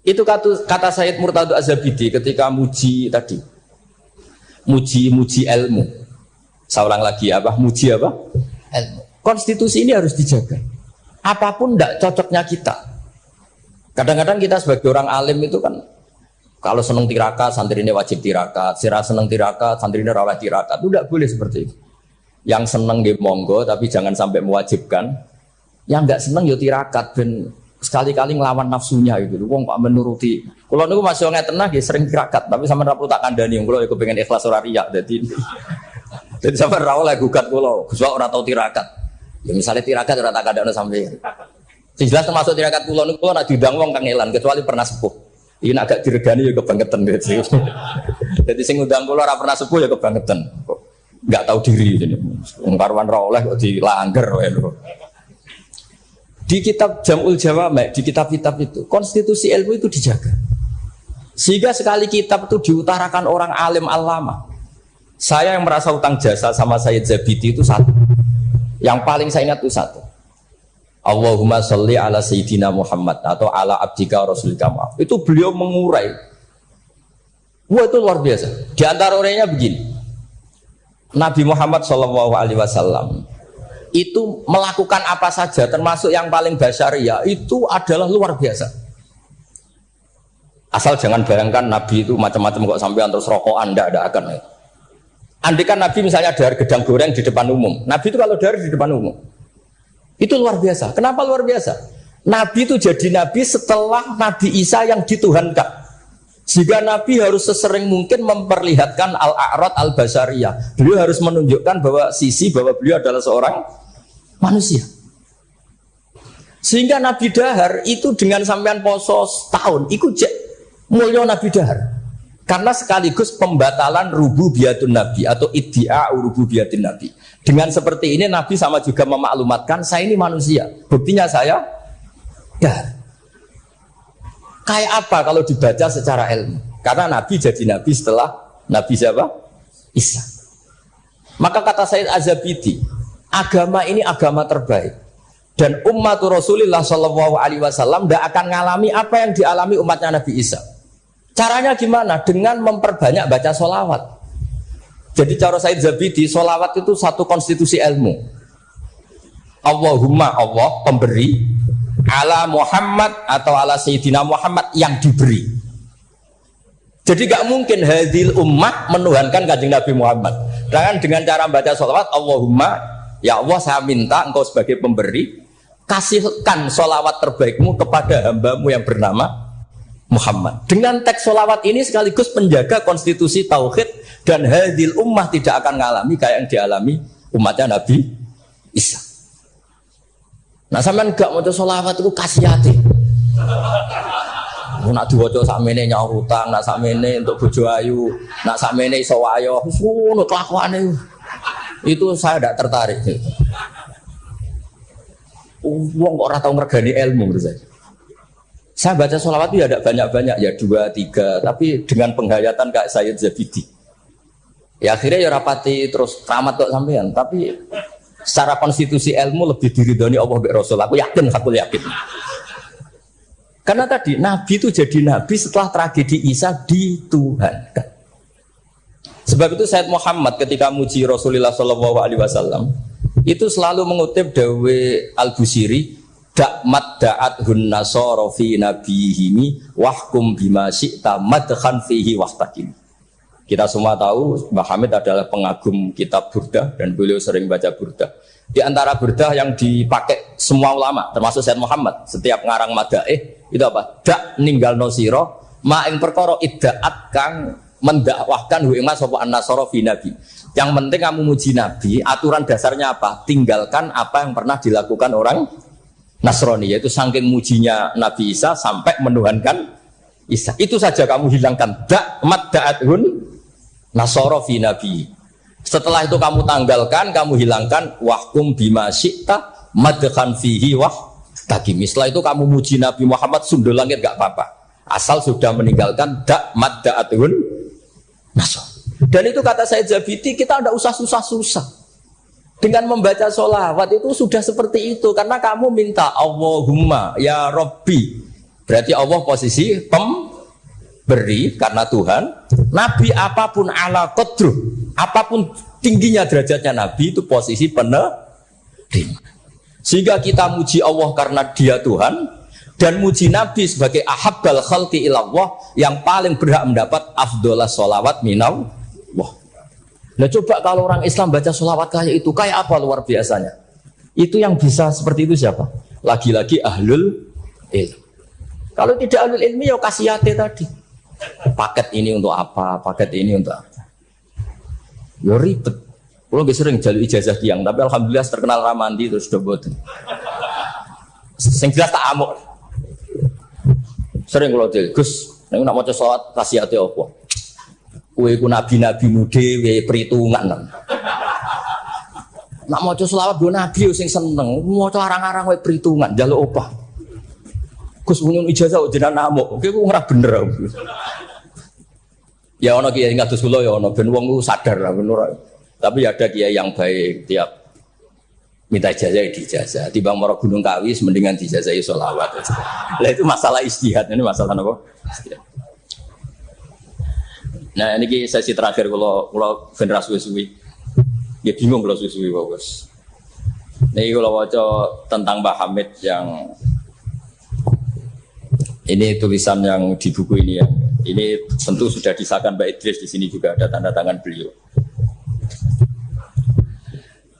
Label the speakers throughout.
Speaker 1: Itu kata Sayyid Murtado Az-Zabidi ketika muji tadi. Muji ilmu. Saya ulang lagi apa? Muji apa? Ilmu. Konstitusi ini harus dijaga. Apapun tidak cocoknya kita. Kadang-kadang kita sebagai orang alim itu kan kalau seneng tirakat, santri ini wajib tirakat. Sira seneng tirakat, santri ini rawat tirakat. Itu tidak boleh seperti itu. Yang seneng nggih monggo, tapi jangan sampai mewajibkan. Yang enggak seneng yo tirakat ben sekali-kali ngelawan nafsunya gitu. Wong kok menuruti. Kula niku masih ngeten nggih sering tirakat, tapi sampean ra perlu tak kandhani kula iku pengen ikhlas ora riya. Dadi sampean ra oleh gugat kula, Gus ora tau tirakat. Ya misalnya tirakat ora tak kandhani sampean. Sing jelas termasuk tirakat kula niku ora diundang wong kangelan kecuali pernah sepuh. Ini agak diregani ya kebangetan gitu. Jadi sing ngundang kula ora pernah sepuh ya kebangetan. Enggak tahu diri ini. Wong karwan ra oleh kok dilanggar wae lho. Di kitab Jam'ul Jawami', di kitab-kitab itu, konstitusi ilmu itu dijaga. Sehingga sekali kitab itu diutarakan orang alim alama. Saya yang merasa utang jasa sama Sayyid Zabidi itu satu. Yang paling saya ingat itu satu. Allahumma sholli ala Sayyidina Muhammad atau ala abdika rasulika Muhammad. Itu beliau mengurai. Wah itu luar biasa. Di antara orangnya begini. Nabi Muhammad SAW itu melakukan apa saja termasuk yang paling basyariah itu adalah luar biasa. Asal jangan bayangkan Nabi itu macam-macam kok sampean terus rokokan, tidak akan. Andai kan Nabi misalnya dahar gedang goreng di depan umum, Nabi itu kalau dahar di depan umum itu luar biasa. Kenapa luar biasa? Nabi itu jadi Nabi setelah Nabi Isa yang dituhankan, sehingga Nabi harus sesering mungkin memperlihatkan al-a'rad al-basyariyah. Beliau harus menunjukkan bahwa beliau adalah seorang manusia. Sehingga Nabi Dahar itu dengan sampean poso setahun ikut mulya Nabi Dahar. Karena sekaligus pembatalan rububiyatun Nabi atau iddia rububiyatin Nabi. Dengan seperti ini Nabi sama juga memaklumatkan saya ini manusia. Buktinya saya Dahar. Kayak apa kalau dibaca secara ilmu? Karena Nabi jadi Nabi setelah Nabi siapa? Isa. Maka kata Sayyid Az-Zabidi, agama ini agama terbaik dan umat Rasulullah SAW tidak akan mengalami apa yang dialami umatnya Nabi Isa. Caranya gimana? Dengan memperbanyak baca sholawat. Jadi cara Sayyid Zabidi, sholawat itu satu konstitusi ilmu. Allahumma Allah pemberi, ala Muhammad atau ala Sayyidina Muhammad yang diberi. Jadi gak mungkin hadil ummah menuhankan kanjeng Nabi Muhammad. Dengan cara baca sholawat, Allahumma ya Allah saya minta engkau sebagai pemberi kasihkan sholawat terbaikmu kepada hambamu yang bernama Muhammad. Dengan teks sholawat ini sekaligus penjaga konstitusi tauhid dan hadil ummah tidak akan mengalami kayak yang dialami umatnya Nabi Isa. Nah sampean gak mau sholawat itu kasih hati. Nak diwaca sakmene nyaur utang, nak sakmene untuk bojo ayu, nak sakmene iso wayo, wis ngono kelakuane. Itu saya tidak tertarik. Wong kok ora tau ngregani ilmu menurut saya. Saya baca sholawat itu ya tidak banyak-banyak, ya 2, 3, tapi dengan penghayatan kayak Sayyid Zabidi. Ya akhirnya ya rapati terus keramat kok sampean, tapi secara konstitusi ilmu lebih diridhoni Allah mbek Rasul. Aku yakin. Karena tadi Nabi itu jadi Nabi setelah tragedi Isa dituhankan. Sebab itu Sayyid Muhammad ketika muji Rasulullah SAW itu selalu mengutip dawe Al-Busiri, da'mat da'at hun nasara fi nabihimi wahkum bima syi'ta madkhan fihi wahtakim. Kita semua tahu Mbah Hamid adalah pengagum kitab Burdah dan beliau sering baca Burdah. Di antara Burdah yang dipakai semua ulama termasuk Sayyid Muhammad setiap ngarang madaih itu apa? Dak ninggal nosiro ma ing perkara iddaat kang mendakwahkan hu ing mas sapa an-nasara fi nabi. Yang penting kamu muji Nabi, aturan dasarnya apa? Tinggalkan apa yang pernah dilakukan orang Nasrani, yaitu saking mujinya Nabi Isa sampai menuhankan Isa. Itu saja kamu hilangkan. Dak madda'athun nasara fi nabi. Setelah itu kamu tanggalkan, kamu hilangkan wahkum bima syi'ta madkhan fihi wahtakim. Setelah itu kamu muji Nabi Muhammad sundul langit gak apa-apa. Asal sudah meninggalkan dak madda'athun nasara. Dan itu kata Sayyid Zabidi, kita tidak usah susah-susah. Dengan membaca sholawat itu sudah seperti itu. Karena kamu minta Allahumma ya Rabbi Berarti Allah posisi pemberi karena Tuhan. Nabi apapun ala qadruh, apapun tingginya derajatnya Nabi itu posisi penerima. Sehingga kita muji Allah karena Dia Tuhan dan muji Nabi sebagai ahabbal khalqi ilallah yang paling berhak mendapat afdholas sholawat minallah. Nah coba kalau orang Islam baca sholawat kayak itu, kayak apa luar biasanya? Itu yang bisa seperti itu siapa? Lagi-lagi ahlul ilm. Kalau tidak ahlul ilmi ya kasihate tadi. Paket ini untuk apa? Paket ini untuk apa? Ya ribet. Kalau nggak sering jalur ijazah kiang, tapi alhamdulillah terkenal ramandi terus sudah boten. Sing jelas tak amuk. Sering kalau jadi Gus, nek nak maca sholawat kasihate apa? Kowe ku nabi-nabi mude we perhitungan. Nak maca selawat go nabi sing seneng, maca arang-arang we perhitungan, njaluk opah. Gus punya ijazah jenengan namuk, kowe ku ora bener. Ya ana kiai ngados kula ya ana ben wong ku sadar lah bener. Tapi ada kiai yang baik tiap minta ijazah dijazah, timbang mara Gunung Kawis mendingan dijazahi selawat. Lah itu masalah istihad, ini masalah apa? Istihad. Nah ini sesi terakhir kalau generasi suwi, ya bingung kalau suwi bagus. Ini kalau baca tentang Mbah Hamid yang ini tulisan yang di buku ini ya. Ini tentu sudah disahkan Mbak Idris, di sini juga ada tanda tangan beliau.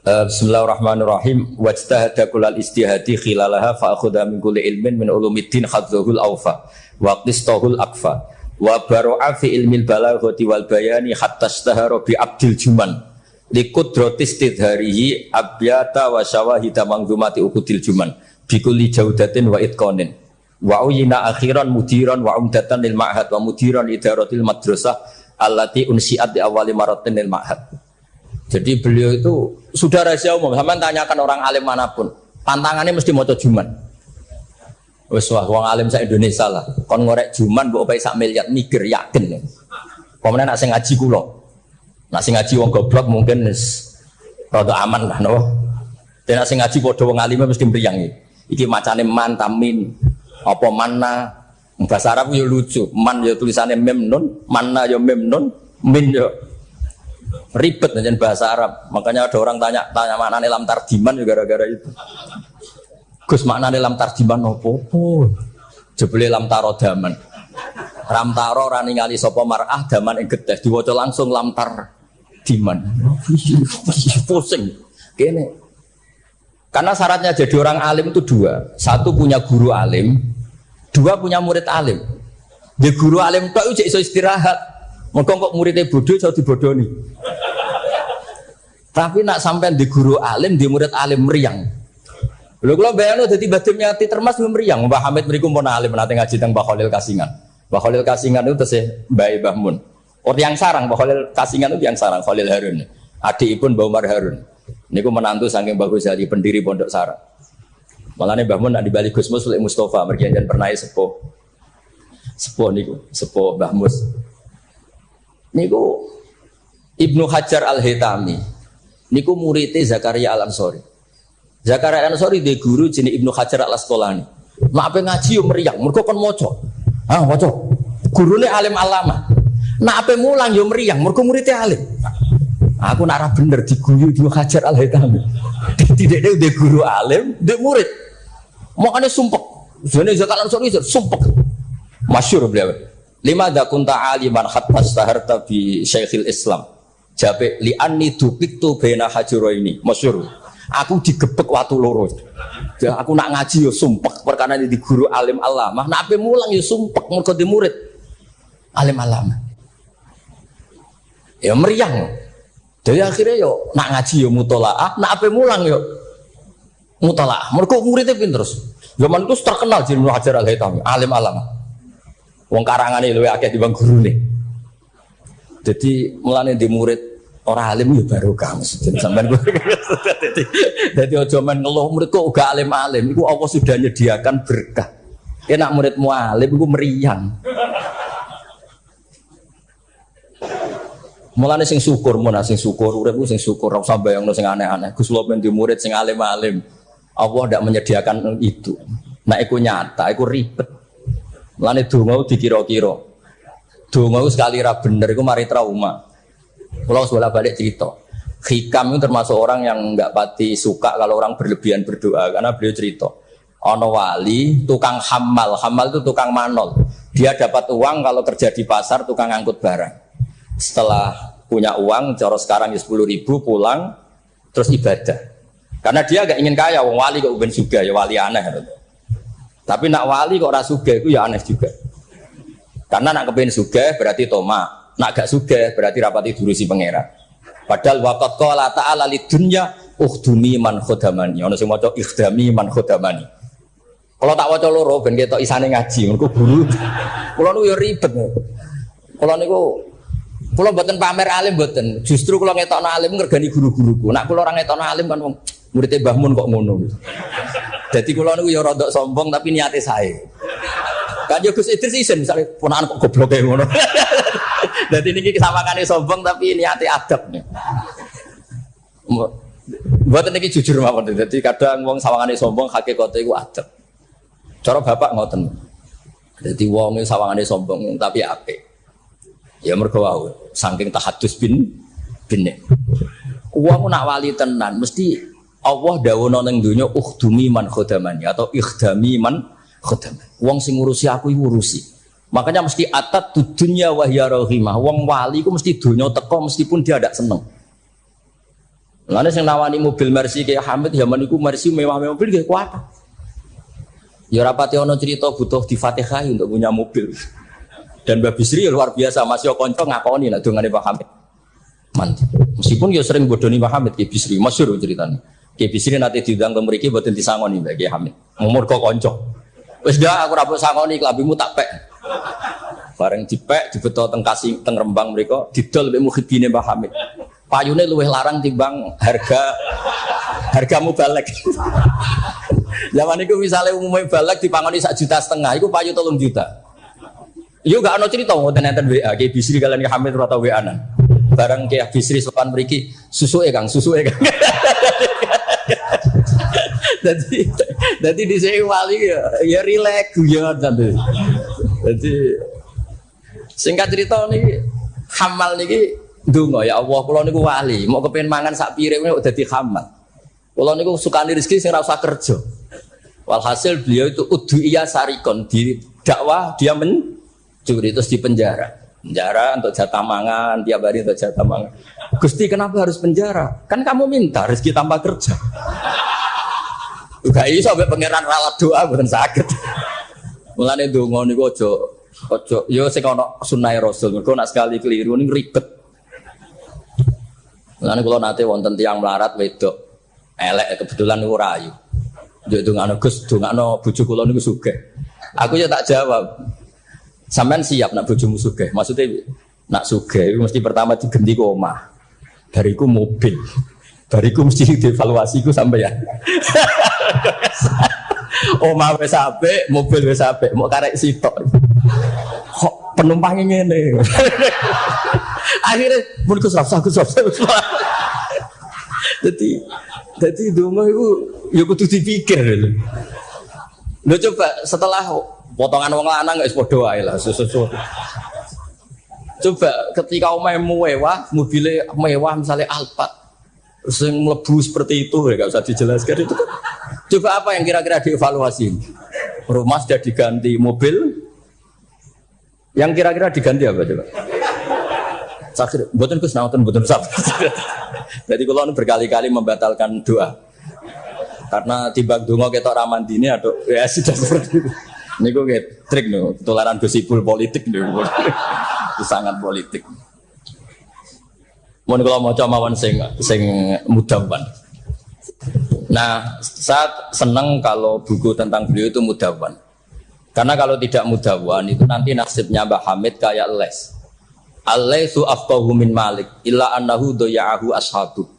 Speaker 1: Bismillahirrahmanirrahim. Wajtahada kullal istihadi khilalaha fa'akhudha min kulli ilmin min ulumiddin khadzuhul awfa wa qistahul akfa. Wa baro'a fi ilmil balaghati wal bayani hatta istahara bi abdil juman li qudrati istidharihi abyata wa syawahida mangzumati ukudil juman bi kulli jaudatin wa itqanin wa uyina akhiran mudiran wa umdatan lil ma'had wa mudiran idaratil madrasah allati unsiat di awali maratin lil ma'had. Jadi beliau itu sudah rahasia umum, sampean tanyakan orang alim manapun pantangannya mesti maca juman. Wes wong alim sak Indonesia lah. Kon ngorek juman mbok opae sak miliar mikir yakin. Pemene nak sing ngaji kula. Nak sing ngaji wong goblok mungkin wis rada aman lah no. Nek sing ngaji padha wong alim mesti mriyang iki. Iki macane man tamin. Apa manna? Bahasa Arab yo lucu. Man yo tulisane mem nun, manna yo mem nun, min yo ribet dengan bahasa Arab. Makanya ada orang tanya maknane lam tarjiman yo gara-gara itu. Gus maknane lam tarjiman opo? Jebule lam taro daman. Ram taro ora ningali sapa mar'ah daman ing getih diwaca langsung lam tarjiman. Pusing. Kene. Karena syaratnya jadi orang alim itu dua. Satu punya guru alim, dua punya murid alim. Di guru alim tok iso istirahat. Mengko kok muridnya bodoh iso dibodoni. Tapi nak sampean di guru alim, di murid alim meriang. Lho kula bayangno dadi Badim Nyati Termas meriang. Mbah Hamid mriku pun alim nate ngaji teng Mbah Khalil Kasingan. Mbah Khalil Kasingan itu tesih Mbah Mbah Mun. Orang yang sarang Mbah Khalil Kasingan itu yang sarang Khalil Harun. Adikipun Mbah Umar Harun. Niku menantu saking Mbah Ghazali pendiri Pondok Sarang. Malane Mbah Mun nak di bali Gus Mus Mustofa mergi jan pernah sepuh. Sepuh niku, sepuh Mbah Mus. Niku Ibnu Hajar Al-Haytami. Niku muridé Zakaria Al-Ansori. Zakaria Al-Ansori di guru jenenge Ibnu Hajar Al-Asqalani. Nek ape ngaji yo meriang, mergo kon maca. Ah, maca. Gurune alim alama. Nek ape mulang yo meriang, mergo muridé alim. Aku nak ora bener diguyu Ibnu Hajar Al-Haytami. Tidak de guru alim, de murid. Makane sumpek. Jane Zakaria Al-Ansori sumpek. Masyhur beliau. Lima dakunta aliman hatta staharta bi Syekhil Islam. Jabe li anni dupiktu baina hajuraini. Masyhur. Aku digebek watu loro. Ya, aku nak ngaji yo sumpek perkara di guru alim alamah. Nak ape mulang yo sumpek mergo di murid alim alamah. Ya meriang. Jadi akhirnya yo nak ngaji yo mutolaah, nak ape mulang yo mutolaah. Mergo muridnya pinter terus. Zaman itu terkenal Ibnu Hajar Al-Haytami, alim alamah. Wong karangane luwih akeh dibanding gurune. Jadi mulane di murid orang alim ya barokah mesti sampean. Dadi aja men ngeluh murid kok uga alim-alim iku Allah sudah nyediakan berkah. Enak muridmu alim iku meriang. Mulane sing syukur uripku sing syukur ora usah bayangno sing aneh-aneh. Gus lho men di murid sing alim-alim. Allah ndak menyediakan itu. Nek iku nyata, iku ribet. Mulane donga dikira-kira. Donga sekali ra bener iku mari trauma. Kalau bolak-balik cerita. Hikam itu termasuk orang yang enggak pati suka kalau orang berlebihan berdoa karena beliau cerita. Ono wali tukang hamal itu tukang manol. Dia dapat uang kalau kerja di pasar tukang angkut barang. Setelah punya uang, cara sekarang 10.000 pulang terus ibadah. Karena dia gak ingin kaya, wong wali kok ben sugih ya wali aneh. Tapi nak wali kok ora sugih itu ya aneh juga. Karena nak kepen sugih berarti toma, nak gak sugih berarti rapati durusi pangeran. Padahal waqat qala ta'ala lidunya ukhdumi man khodamani. Ono sing maca ikhdami man khodamani. Kalau tak waca loro ben ketok isane ngaji, mergo guru. Kula niku ya ribet. Kula mboten pamer alim mboten. Justru kula ngetokno alim ngergani guru-guruku. Nak kula ora ngetokno alim kan wong murid Mbah Mun kok ngono. Dadi kula niku ya rada sombong tapi niate sae. Kan yo Gus Idris isen misale ponakan kok gobloke ngono. Dadi niki kesawakane sombong tapi niate adab nih. Mboten niki jujur mawon. Dadi kadang wong sawangane sombong hakikate iku adab. Cara bapak ngoten. Dadi wong sawangane sombong tapi apik. Ya mergo wae saking tahadus bin. Wong nak wali tenan mesti Allah dawuhna ning donya ukhdumi man khodamani atau ikhdami man khodamani. Wong sing ngurusi aku iku ngurusi. Makanya mesti atat dunya wa hiya rahimah. Wong wali ku mesti donya teko meskipun dia ndak seneng. Lane sing nawani mobil Mercy kayak Hamid zaman iku Mercy mewah-mewah mobil nggih kuat. Ya rapati ana cerita butuh di-Fatihahi untuk punya mobil. Dan Mbak Bisri luar biasa, masih konco ngakoni nak dongane Pak Hamid. Mantap. Meskipun ya sering bodoni Pak Hamid Ki Bisri, masyhur ceritanya. Ki Bisri nanti diundang ke mriki mboten disangoni Mbak Ki Hamid. Umur kok konco. Wis dah aku ra sangoni klambimu tak pek. Bareng dipek dibeto teng Kasing teng Rembang mriko didol mbek mukhibine Mbak Hamid. Payune luwih larang timbang harga mubalek. Zaman itu misalnya umumnya balek dipangoni 1,5 juta, itu payu 3 juta. Yo gak ada cerita ngoten enten WA, Ki Bisri kalian Ki Hamid rata WA-an. Bareng Ki Bisri sopan mriki, susuke Kang. Dadi dhisik wali ya rileks guyon sampe. Dadi singkat cerita niki hamal niki ndonga ya Allah kula niku wali, mau kepengin mangan sak piring kok dadi hamal. Kula niku sukani rezeki sing ora usah kerja. Walhasil beliau itu udhuiyah sarikon di dakwah dia mencuri terus di penjara untuk jatah mangan tiap hari untuk jatah mangan. Gusti kenapa harus penjara? Kan kamu minta rezeki tanpa kerja. Uga iso sampai pangeran ralat doa mboten saged. Mulane donga niku aja yo sing ana sunah Rasul mergo nek sekali keliru niku ribet. Mulane kula nate wonten tiyang melarat wedok elek kebetulan niku rayu. Yo dongakno Gus, dongakno bojo kula niku sugih. Aku ya tak jawab. Sampean siap nak bojomu sugih? Maksudnya nak sugih mesti pertama digenti ku omah. Bariku mobil. Bariku mesti dievaluasi ku sampean. Omah wis apik, mobil wis apik, mau karek sitok. Kok penumpangnya ngene. Akhirnya mun Gus rasa. Jadi donga iku ya kudu dipikir lho. Lho coba setelah potongan wong lanang wis padha wae lah susu. Coba ketika omahmu mewah, mobilnya mewah misalnya Alphard sing mlebu seperti itu ya enggak usah dijelaskan itu. Coba apa yang kira-kira dievaluasi? Rumah sudah diganti, mobil yang kira-kira diganti apa coba? Sakit, mboten Gus naoten mboten sab. Jadi kula berkali-kali membatalkan doa. Karena timbang donga ketok ra mandine aduh ya sudah seperti itu. Niku nggih trik niku, tularan gosipul politik niku. Itu sangat politik. Mun kula maca mawon sing mudawwan. Nah, saat senang kalau buku tentang beliau itu mudawwan. Karena kalau tidak mudawwan itu nanti nasibnya Mbah Hamid kayak les. Al-Laitsu afqahu min Malik illa annahu daya'ahu ashabu.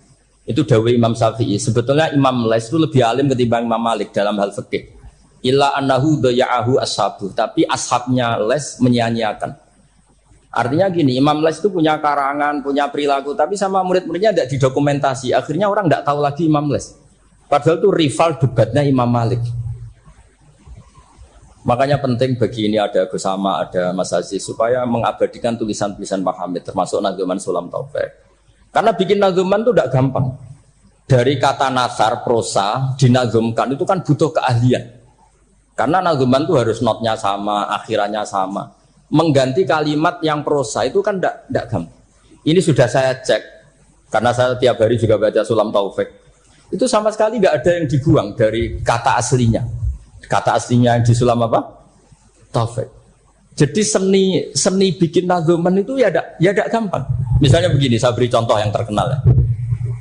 Speaker 1: Itu dawuh Imam Syafi'i. Sebetulnya Imam Les itu lebih alim ketimbang Imam Malik dalam hal fikih. Illa annahu daya'ahu ashabu, tapi ashabnya Les menyia-nyiakan. Artinya gini, Imam Les itu punya karangan, punya perilaku, tapi sama murid-muridnya tidak didokumentasi. Akhirnya orang tidak tahu lagi Imam Les. Padahal itu rival debatnya Imam Malik. Makanya penting bagi ini ada Gus Sama, ada Mas Aziz supaya mengabadikan tulisan-tulisan Pak Hamid termasuk Nadzuman Sulam Taufik. Karena bikin nadzuman itu tidak gampang. Dari kata nasar, prosa, dinadzumkan itu kan butuh keahlian. Karena nadzuman itu harus notnya sama, akhirannya sama. Mengganti kalimat yang prosa itu kan tidak gampang. Ini sudah saya cek, karena saya tiap hari juga baca Sulam Taufik. Itu sama sekali nggak ada yang dibuang dari kata aslinya. Kata aslinya yang di Sulam apa? Taufik. Jadi seni bikin nadzuman itu ya tidak gampang. Misalnya begini, saya beri contoh yang terkenal ya.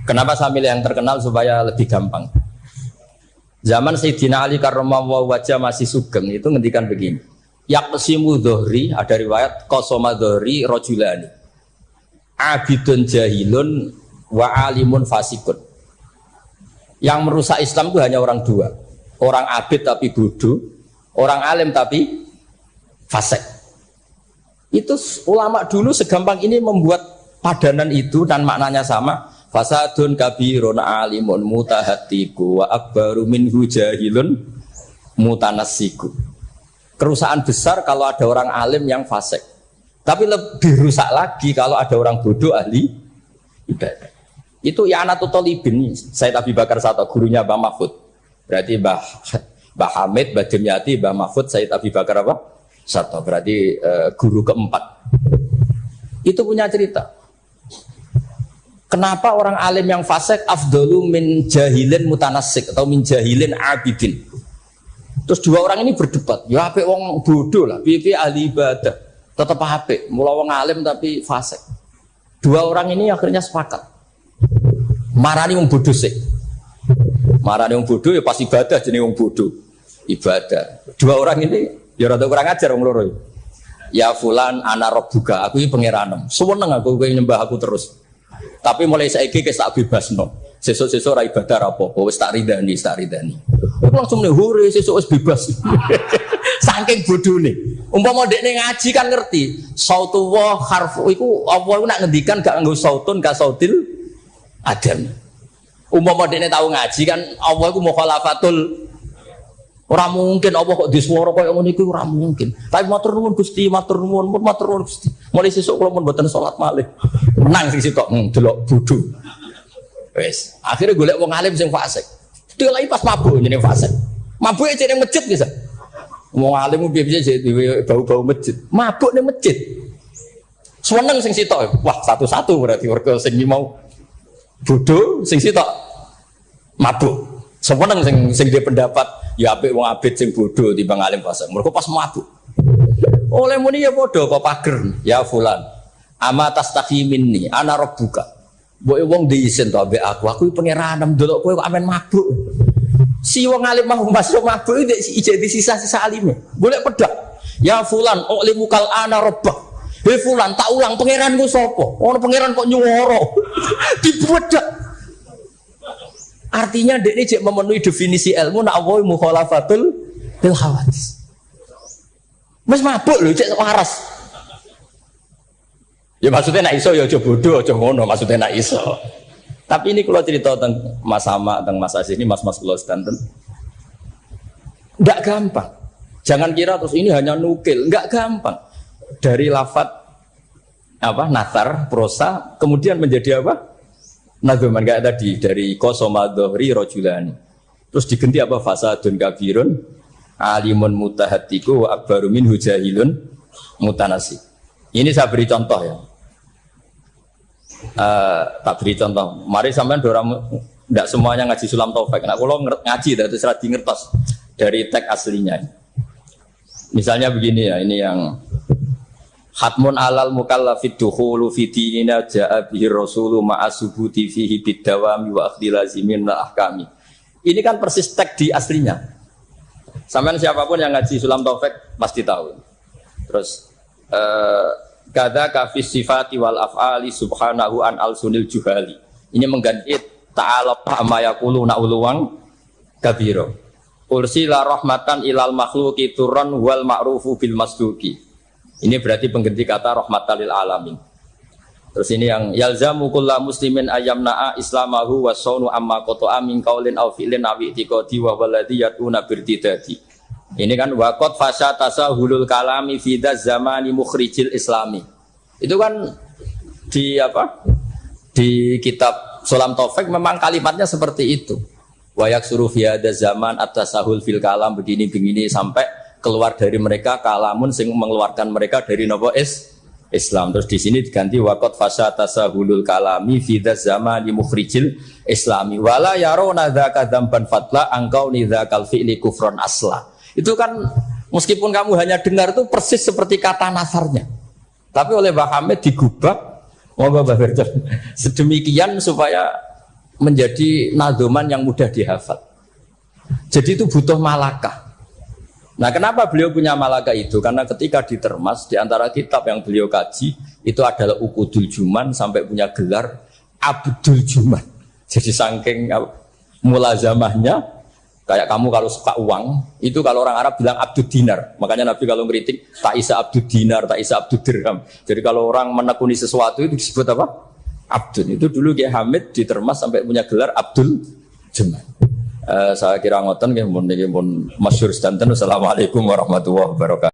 Speaker 1: Kenapa saya milih yang terkenal supaya lebih gampang? Zaman Sayyidina Ali karramallahu wajah masih sugeng itu ngendikan begini. Yaqsimu dhuhri, ada riwayat qasama dhuhri rajulani. Abidun jahilun wa alimun fasikun. Yang merusak Islam itu hanya orang dua. Orang abid tapi bodoh, orang alim tapi fasik. Itu ulama dulu segampang ini membuat padanan itu dan maknanya sama. Fasadun kabirun alimun mutahatiku wa akbaru minhu jahilun mutanassiku. Kerusakan besar kalau ada orang alim yang fasik. Tapi lebih rusak lagi kalau ada orang bodoh ahli ibadah. Itu I'anatul Thalibin, Sayyid Abi Bakar Sato, gurunya Mbah Mahfud. Berarti Mbah Hamid, Mbah Dimyati, Mbah Mahfud, Sayyid Abi Bakar apa? Sato. Berarti guru keempat. Itu punya cerita. Kenapa orang alim yang fasik afdalu min jahilin mutanassik atau min jahilin abidin? Terus dua orang ini berdebat. Ya apik wong bodoh lah, piye ahli ibadah. Tetap apik, mula wong alim tapi fasik. Dua orang ini akhirnya sepakat. Marani wong bodoh sih. Marani wong bodoh ya pas ibadah jenenge wong bodoh. Ibadah. Dua orang ini ya rada kurang ajar wong loro. Ya fulan ana rabbuka, aku iki pangeranmu. Seneng aku kowe nyembah aku terus. Tapi mulai saiki wis tak bebasno. Sesuk-sesuk ora ibadah apa-apa, wis tak ridani. Aku langsung muni hore sesuk wis bebas. Saking bodone. Umpama dekne ngaji kan ngerti. Sautullah harfu iku apa iku nak ngendikan gak nganggo sautun ka sautil adam. Umpama dekne tau ngaji kan Allah iku mukhalafatul. Ora mungkin Allah kok diswara koyo ngono iku ora mungkin. Tapi matur nuwun Gusti, matur nuwun Gusti. Mulai sesuk kula mun mboten salat malih. Menang sing sitok delok bodho. Wis, akhirnya golek wong alim sing fasik. Delok pas mabuk jenenge fasik. Mabuke jenenge masjid bisa. Wong alim piye-piye dhewe bau-bau masjid. Mabuk ning masjid. Seneng sing sitok. Wah, satu-satu berarti warga sing mau bodho sing sitok mabuk. Seneng sing dia pendapat ya apik wong abid sing bodho timbang alim fasik. Mergo pas mabuk. Oleh muni ya padha kok pager. Ya fulan. Ama tastahi minni ana rabbuka. Mbok wong diisin to ambek aku pangeran ndelok kowe kok amen mabuk. Si wong alim mau masuk mabuk iki jadi sisa-sisa alime. Golek pedak. Ya fulan ulimu kal ana rabbak. He fulan tak ulang pangeranku sapa? Ono pangeran kok nyuwara. Dibedak. Artinya dekne jek memenuhi definisi ilmu nak wa mukhalafatul bil hawadis. Mas mabuk lho cek waras. Ya maksudnya nak iso ya aja bodoh aja ngono maksudnya nak iso. Tapi ini kalau cerita tentang Mas Sama, tentang Mas Aziz ini mas-mas kula sedanten. Enggak gampang. Jangan kira terus ini hanya nukil, enggak gampang. Dari lafaz apa? Nathar, prosa kemudian menjadi apa? Nadzuman kayak tadi dari qasama dhuhri rajulani. Terus diganti apa? Fasadun kabirun alimun mutahatiku wa akbaru minhu jahilun mutanasi. Ini saya beri contoh ya. Tak beri contoh. Mari sampean dorang tidak semuanya ngaji Sulam Taufik. Nah, kalau ngaji dari serati ngertos dari teks aslinya. Misalnya begini ya, ini yang hatmun alal mukallafid dukhulu fi dinina ja'a bihi rasulu ma'asubuti fihi bidawami wa akhdhi lazimin ahkami. Ini kan persis teks di aslinya. Sampean siapapun yang ngaji Sulam Taufik pasti tahu. Terus kada kafis sifati wal af'ali subhanahu an al-sunil juhali. Ini mengganti ta'ala ma yaquluna uluwang kabiro. Ursila rahmatan ilal makhluqi turran wal ma'rufu bil masduqi. Ini berarti pengganti kata rahmatan lil alamin. Terus ini yang yalzamu kullu muslimin ayyamna'a islamahu wa saunu amma qata'a min qaulin aw fi'lin aw i'tiqadi wa walladhi yatuna birtidadi. Ini kan waqad fasya tasahulul kalami fi zamani mukhrijil islami. Itu kan di apa? Di kitab Sulam Taufik memang kalimatnya seperti itu. Wa yaksuru fi zaman at-tasahul fil kalam begini sampai keluar dari mereka kalamun sing mengeluarkan mereka dari nopo Islam. Terus di sini diganti waqad fasya tasahulul kalami fi zamani mukhrijil islami wala yaruna dzaka dzamban fatla angkau nidzakal fi'li kufron asla. Itu kan meskipun kamu hanya dengar itu persis seperti kata nasarnya, tapi oleh Mbah Hamid digubah sedemikian supaya menjadi nadoman yang mudah dihafal. Jadi itu butuh malakah. Nah, kenapa beliau punya malakah itu? Karena ketika ditermas di antara kitab yang beliau kaji itu adalah Uqudul Juman sampai punya gelar Abdul Juman. Jadi saking mulazamahnya. Kayak kamu kalau suka uang, itu kalau orang Arab bilang abdud dinar. Makanya Nabi kalau ngeritik, tak isa abdud dinar, tak isa abdud dirham. Jadi kalau orang menekuni sesuatu itu disebut apa? Abdun. Itu dulu Kiai Hamid ditermas sampai punya gelar Abdul Juman. Saya kira ngoten, mungkin masyhur sedanten. Assalamualaikum warahmatullahi wabarakatuh.